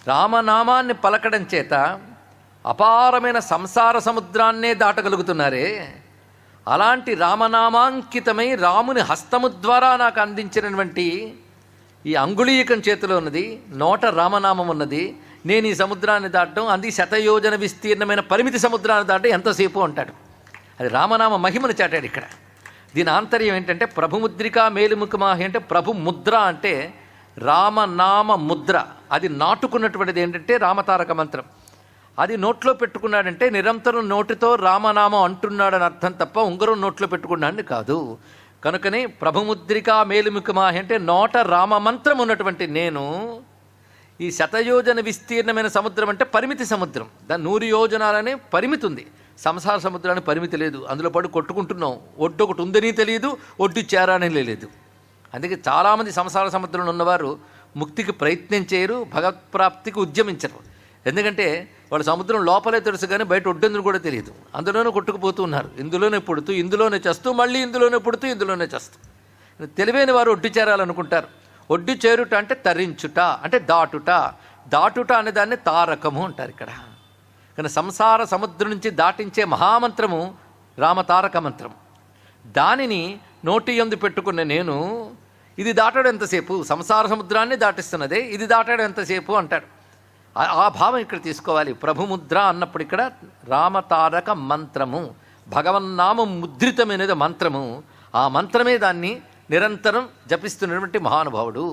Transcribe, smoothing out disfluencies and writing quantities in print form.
రామనామాన్ని పలకడం చేత అపారమైన సంసార సముద్రాన్నే దాటగలుగుతున్నారే, అలాంటి రామనామాంకితమై రాముని హస్తము ద్వారా నాకు అందించినటువంటి ఈ అంగుళీయకం చేతిలో ఉన్నది, నోట రామనామం ఉన్నది, నేను ఈ సముద్రాన్ని దాటడం, అది శతయోజన విస్తీర్ణమైన పరిమితి సముద్రాన్ని దాటడం ఎంతసేపు అంటాడు. అది రామనామ మహిమను చాటాడు ఇక్కడ. దీని ఆంతర్యం ఏంటంటే ప్రభుముద్రిక మేలుముఖమాహి అంటే ప్రభు ముద్ర అంటే రామనామ ముద్ర. అది నాటుకున్నటువంటిది ఏంటంటే రామతారక మంత్రం. అది నోట్లో పెట్టుకున్నాడంటే నిరంతరం నోటితో రామనామం అంటున్నాడని అర్థం తప్ప ఉంగరం నోట్లో పెట్టుకున్నాడని కాదు. కనుకనే ప్రభుముద్రిక మేలుముఖమాహి అంటే నోట రామమంత్రం ఉన్నటువంటి నేను ఈ శతయోజన విస్తీర్ణమైన సముద్రం అంటే పరిమితి సముద్రం. దాని 100 యోజనాలనే పరిమితి ఉంది. సంసార సముద్రానికి పరిమితి లేదు. అందులో పడి కొట్టుకుంటున్నాం. ఒడ్డు ఒకటి ఉందని తెలియదు, ఒడ్డు చేరాని లేదు. అందుకే చాలామంది సంసార సముద్రంలో ఉన్నవారు ముక్తికి ప్రయత్నం చేయరు, భగవత్ప్రాప్తికి ఉద్యమించరు. ఎందుకంటే వాళ్ళు సముద్రం లోపలే తెలుసు కానీ బయట ఒడ్డెందుకు కూడా తెలియదు. అందులోనే కొట్టుకుపోతూ ఉన్నారు. ఇందులోనే పుడుతూ ఇందులోనే చేస్తూ మళ్ళీ ఇందులోనే పుడుతూ ఇందులోనే చేస్తూ. తెలివైన వారు ఒడ్డు చేరాలనుకుంటారు. ఒడ్డు చేరుట అంటే తరించుట, అంటే దాటుట. దాటుట అనే దాన్ని తారకము అంటారు ఇక్కడ. కానీ సంసార సముద్రం నుంచి దాటించే మహామంత్రము రామతారక మంత్రం. దానిని నోటి యందు పెట్టుకున్న నేను ఇది దాటడం ఎంతసేపు, సంసార సముద్రాన్ని దాటిస్తున్నదే, ఇది దాటడం ఎంతసేపు అంటాడు. ఆ భావం ఇక్కడ తీసుకోవాలి. ప్రభుముద్ర అన్నప్పుడు ఇక్కడ రామతారక మంత్రము, భగవన్నామం ముద్రితమైనది మంత్రము. ఆ మంత్రమే దాన్ని నిరంతరం జపిస్తున్నటువంటి మహానుభావుడు.